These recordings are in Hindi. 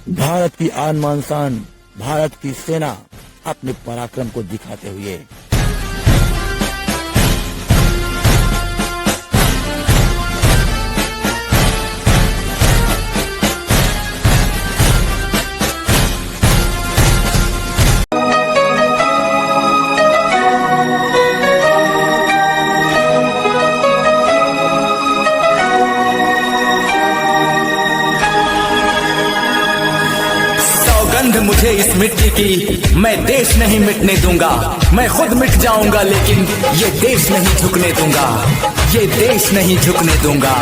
भारत की आन बान शान, भारत की सेना अपने पराक्रम को दिखाते हुए मुझे इस मिट्टी की, मैं देश नहीं मिटने दूंगा। मैं खुद मिट जाऊंगा लेकिन ये देश नहीं झुकने दूंगा, ये देश नहीं झुकने दूंगा।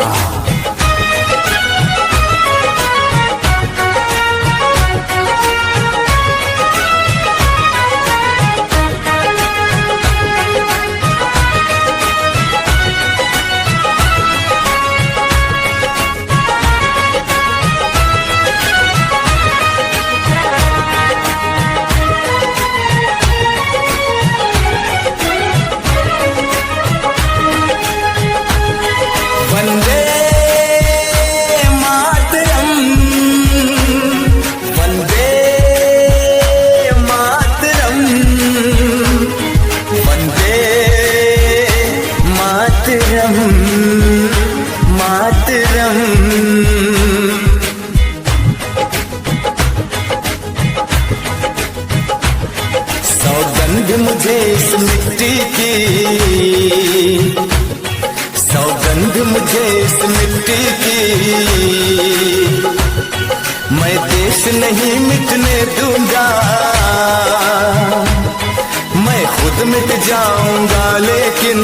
सौगंध मुझे इस मिट्टी की, सौगंध मुझे इस मिट्टी की, मैं देश नहीं मिटने दूंगा। मैं खुद मिट जाऊंगा लेकिन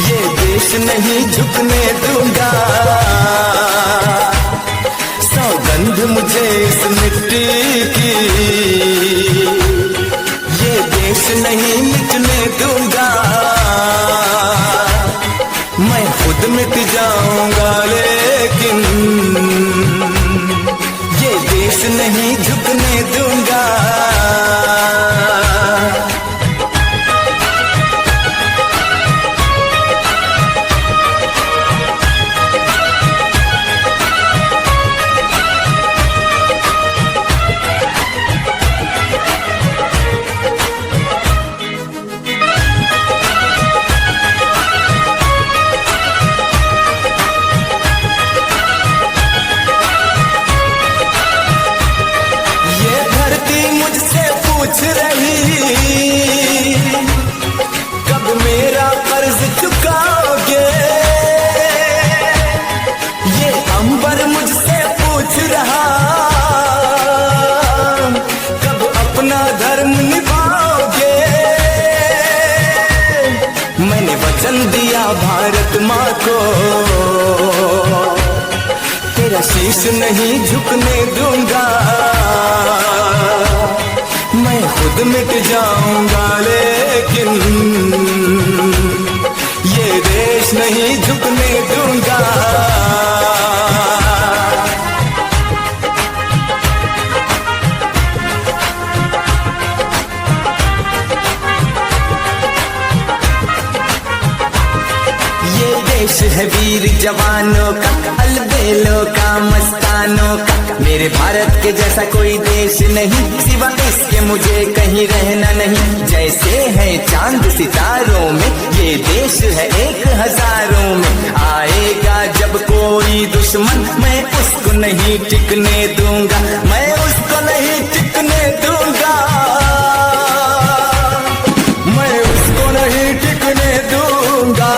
ये देश नहीं झुकने दूंगा। सौगंध मुझे इस मिट्टी की, ये देश नहीं मिटने दूंगा। मैं खुद मिट जाऊंगा लेकिन ये देश नहीं झुकने दूंगा। पूछ रही कब मेरा कर्ज चुकाओगे, ये अंबर मुझसे पूछ रहा कब अपना धर्म निभाओगे। मैंने वचन दिया भारत माँ को, तेरा शीश नहीं झुकने दूंगा। मैं खुद मिट जाऊंगा लेकिन ये देश नहीं झुकने दूंगा। ये देश है वीर जवानों का, अलबेलों का, मस्तानों का। मेरे भारत के जैसा कोई देश नहीं, सिवा इसके मुझे कहीं रहना नहीं। जैसे है चांद सितारों में, ये देश है 1000 में। आएगा जब कोई दुश्मन, मैं उसको नहीं टिकने दूंगा, मैं उसको नहीं टिकने दूंगा, मैं उसको नहीं टिकने दूंगा।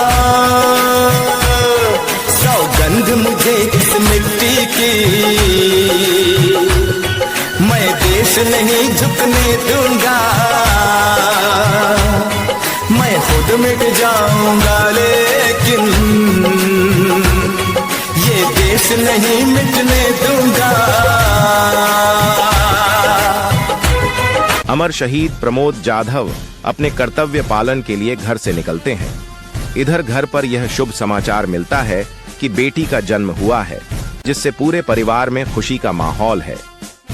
सौगंध मुझे इस मिट्टी की, मैं देश नहीं झुकने दूंगा। मैं खुद मिट जाऊंगा लेकिन ये देश नहीं मिटने दूंगा। अमर शहीद प्रमोद जाधव अपने कर्तव्य पालन के लिए घर से निकलते हैं। इधर घर पर यह शुभ समाचार मिलता है कि बेटी का जन्म हुआ है, जिससे पूरे परिवार में खुशी का माहौल है।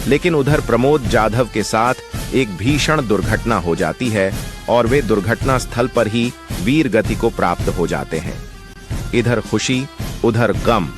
लेकिन उधर प्रमोद जाधव के साथ एक भीषण दुर्घटना हो जाती है और वे दुर्घटना स्थल पर ही वीर गति को प्राप्त हो जाते हैं। इधर खुशी, उधर गम।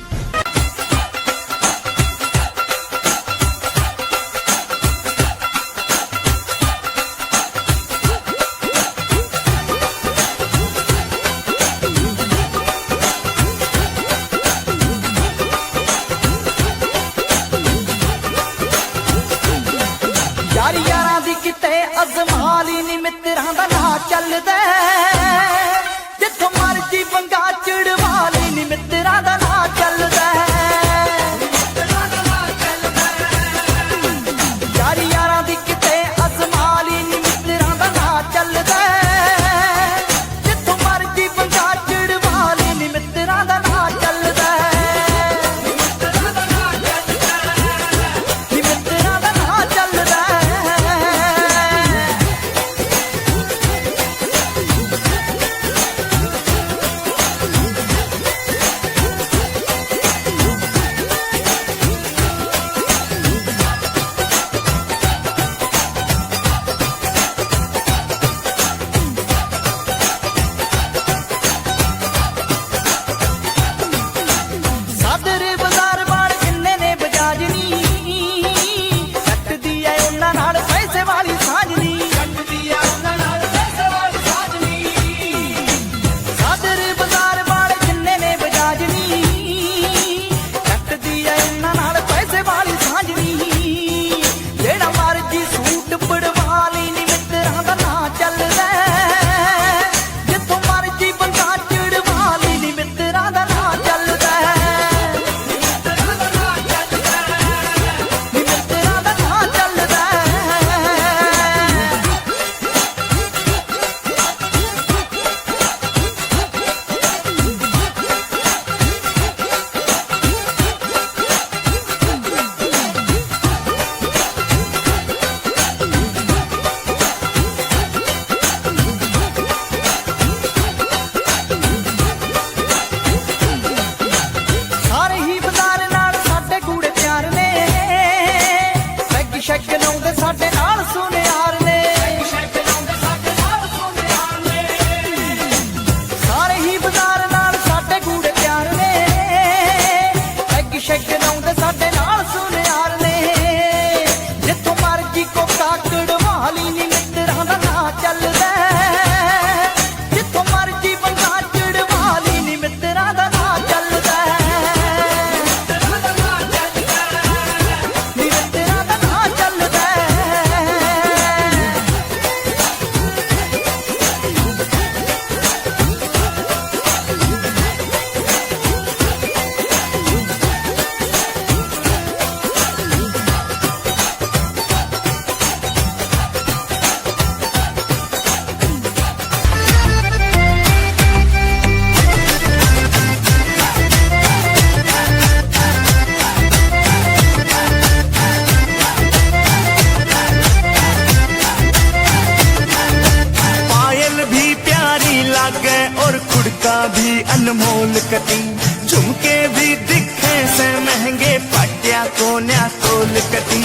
और कुड़का भी अनमोल कटी, झुमके भी दिखे से महंगे, पाटिया कोन्या तोल कटी,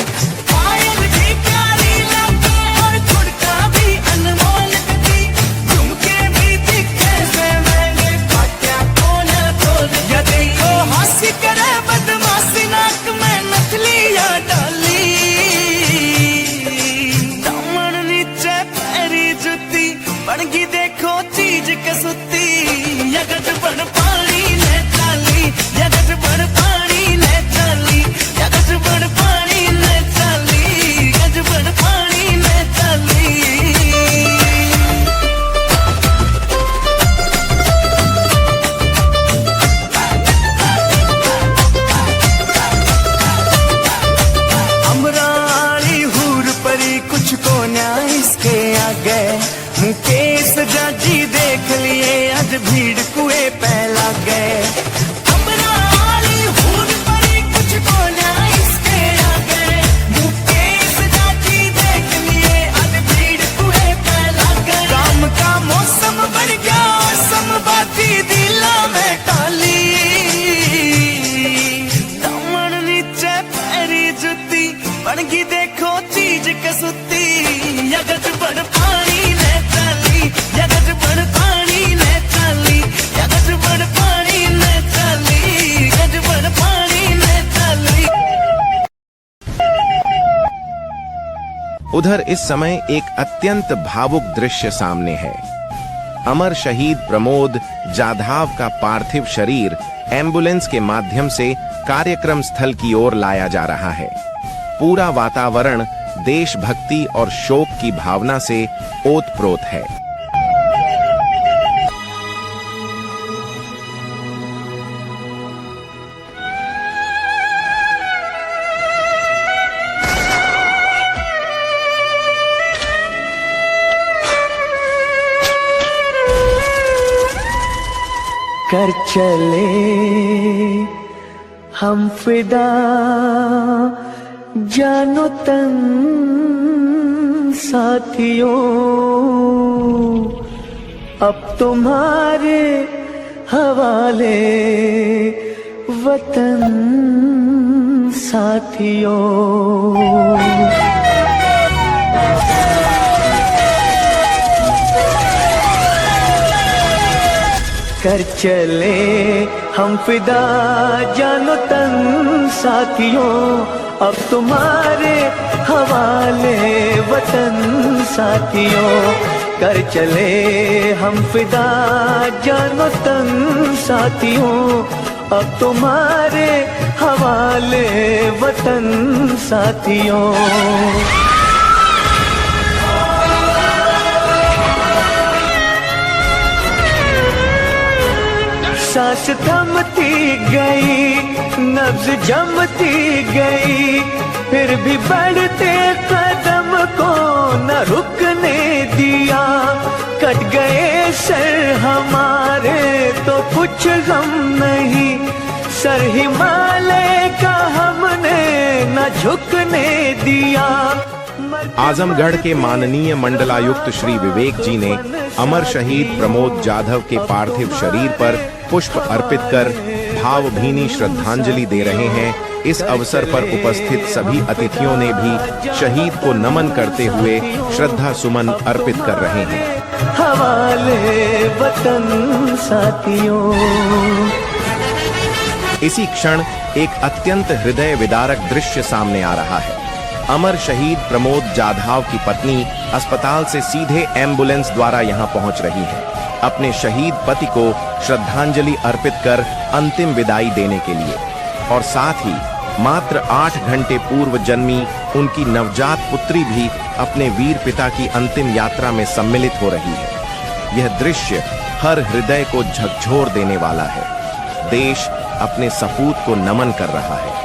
पायल भी प्यारी लगे और कुड़का भी अनमोल कटी, झुमके भी दिखे से महंगे, पाटिया कोन्या तोल। या देखो हंसी करे बदमाशी, नाक में नथलियां डाली, दामन नीचे पैरी जुती, बनगी देखो चीज कसुती, यगट बड़ पानी ने चाली, यगट बड़ पानी ने चाली, यगट बड़ पानी ने चाली, यगट बड़ पानी ने चाली। अमराली हूर परी कुछ को न्याय इसके आगे, मुकेश जाजी देख लिए आज भीड़ कुएं पे लग गए। अमराली हूर परी कुछ को न्याय इसके आगे, मुकेश जाजी देख लिए आज भीड़ कुएं पे लग गए। काम का मौसम बढ़ गया, समबाती दिला में टाली, दामन नीचे पैरी जुती, बनगी देखो चीज कसुती, यगट बड़ पानी ने चाली, यगट बड़ पानी ने चाली, यगट बड़ पानी ने चाली, यगट बड़ पानी ने चाली। उधर इस समय एक अत्यंत भावुक दृश्य सामने है। अमर शहीद प्रमोद जाधव का पार्थिव शरीर एम्बुलेंस के माध्यम से कार्यक्रम स्थल की ओर लाया जा रहा है। पूरा वातावरण देशभक्ति और शोक की भावना से ओतप्रोत है। कर चले हम फिदा जानो तन साथियों, अब तुम्हारे हवाले वतन साथियों। कर चले हम फिदा जानो तन साथियों, अब तुम्हारे हवाले वतन साथियों। कर चले हम फिदा जानो तन साथियों, अब तुम्हारे हवाले वतन साथियों। सांस थमती गई, नब्ज जमती गई, फिर भी बढ़ते कदम को न रुकने दिया। कट गए सर हमारे तो कुछ गम नहीं, सर हिमालय का हमने न झुकने दिया। आजमगढ़ के माननीय मंडलायुक्त श्री विवेक जी ने अमर शहीद प्रमोद जाधव के पार्थिव शरीर पर पुष्प अर्पित कर भावभीनी श्रद्धांजलि दे रहे हैं। इस अवसर पर उपस्थित सभी अतिथियों ने भी शहीद को नमन करते हुए श्रद्धा सुमन अर्पित कर रहे हैं। हवाले वतन साथियों। इसी क्षण एक अत्यंत हृदय विदारक दृश्य सामने आ रहा है। अमर शहीद प्रमोद जाधव की पत्नी अस्पताल से सीधे एम्बुलेंस द्वारा यहां पहुंच रही है, अपने शहीद पति को श्रद्धांजलि अर्पित कर अंतिम विदाई देने के लिए। और साथ ही मात्र 8 घंटे पूर्व जन्मी उनकी नवजात पुत्री भी अपने वीर पिता की अंतिम यात्रा में सम्मिलित हो रही है। यह दृश्य हर हृदय को झकझोर देने वाला है। देश अपने सपूत को नमन कर रहा है।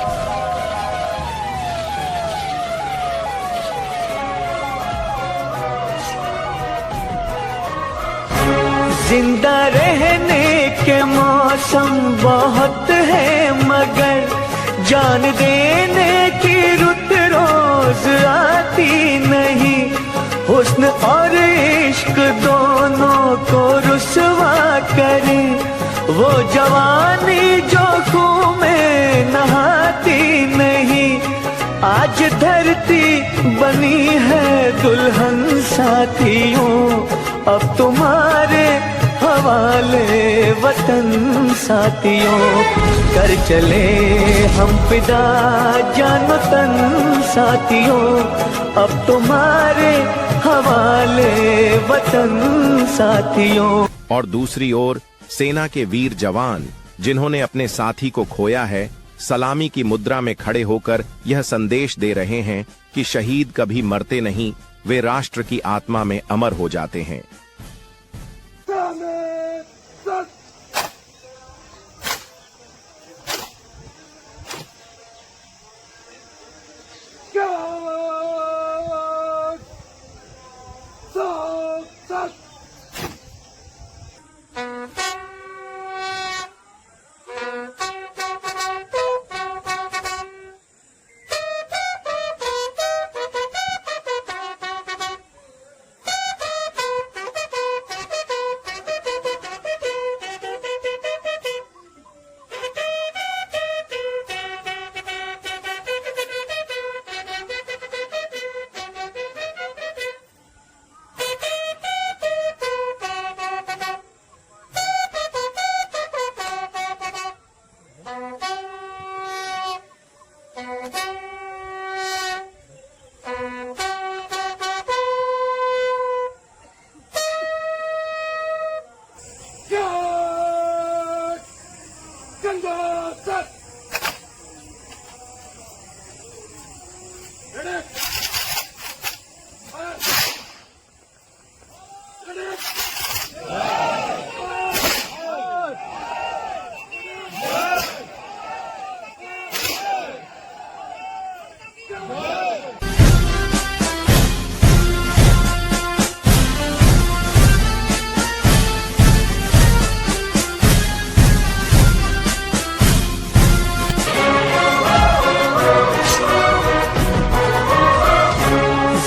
जिंदा रहने के मौसम बहुत है, मगर जान देने की रुत रोज आती नहीं। हुस्न और इश्क दोनों को रुसवा करे, वो जवानी जो खून में नहाती नहीं। आज धरती बनी है दुल्हन साथियों, अब तुम्हारे हवाले वतन साथियों। कर चले हम फिदा जानो तन साथियों, अब तुम्हारे हवाले वतन साथियों। और दूसरी ओर सेना के वीर जवान जिन्होंने अपने साथी को खोया है, सलामी की मुद्रा में खड़े होकर यह संदेश दे रहे हैं कि शहीद कभी मरते नहीं, वे राष्ट्र की आत्मा में अमर हो जाते हैं।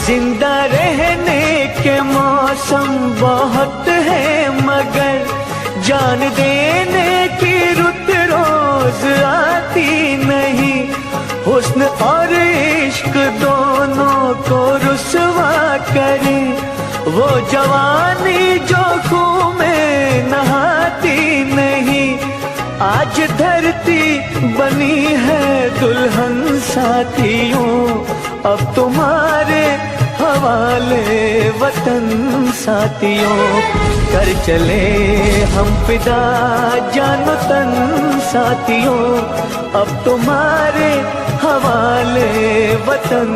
जिंदा रहने के मौसम बहुत है, मगर जान देने की रुत रोज आती नहीं। हुस्न और इश्क दोनों को रुसवा करे, वो जवानी जो खून में नहाती नहीं। आज धरती बनी है दुल्हन साथियों, अब तुम्हारे हवाले वतन साथियों। कर चले हम फिदा जानो तन साथियों, अब तुम्हारे हवाले वतन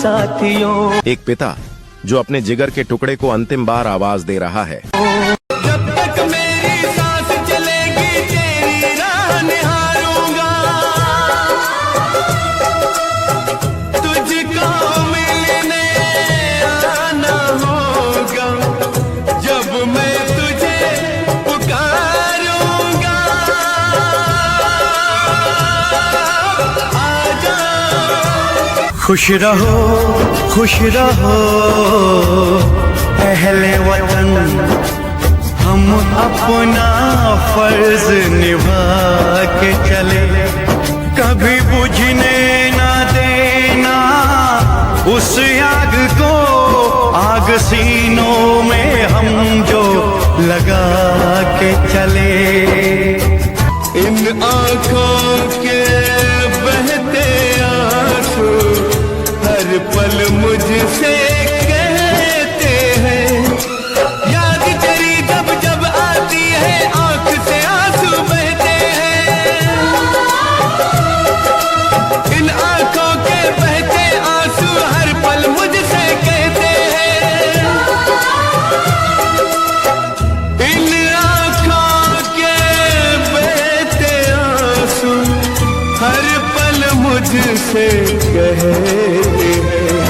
साथियों। एक पिता जो अपने जिगर के टुकड़े को अंतिम बार आवाज दे रहा है। जब तक मेरी सांस चलेगी तेरी राह निहारूंगा, तुझको मिलने आना होगा, जब मैं तुझे पुकारूंगा। आजा खुश रहो अहले वतन, हम अपना फर्ज निभा के चले। कभी बुझने ना देना उस आग को, आग सीनों में हम जो लगा के चले। इन आँखों के बहते आंसू हर पल मुझसे कहते हैं, याद तेरी जब जब आती है आँख से आंसू बहते हैं। इन आँखों के बहते आंसू हर पल मुझसे कहते हैं, इन आँखों के बहते आंसू हर पल मुझसे कहते हैं।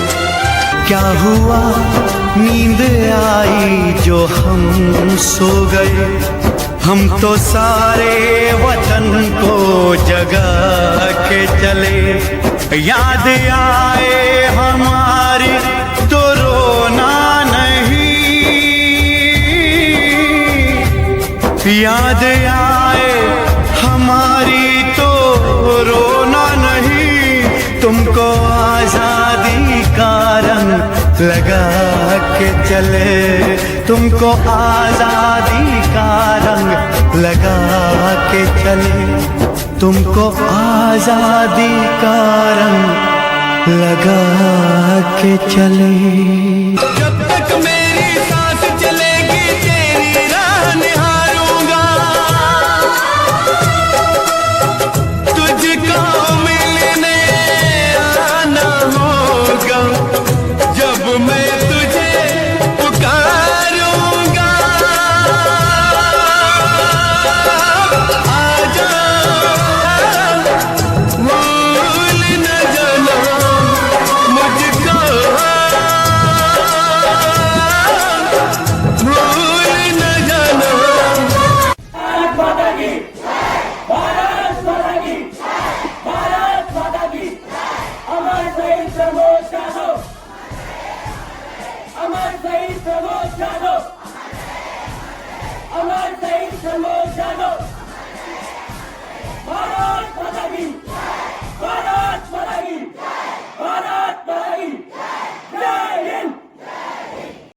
क्या हुआ नींद आई जो हम सो गए, हम तो सारे वतन को जगा के चले। याद आए हमारी तो रोना याद आए हमारी तो रोना नहीं, तुमको आजादी का रंग लगा के चले, तुमको आजादी का रंग लगा के चले, तुमको आजादी का रंग लगा के चले।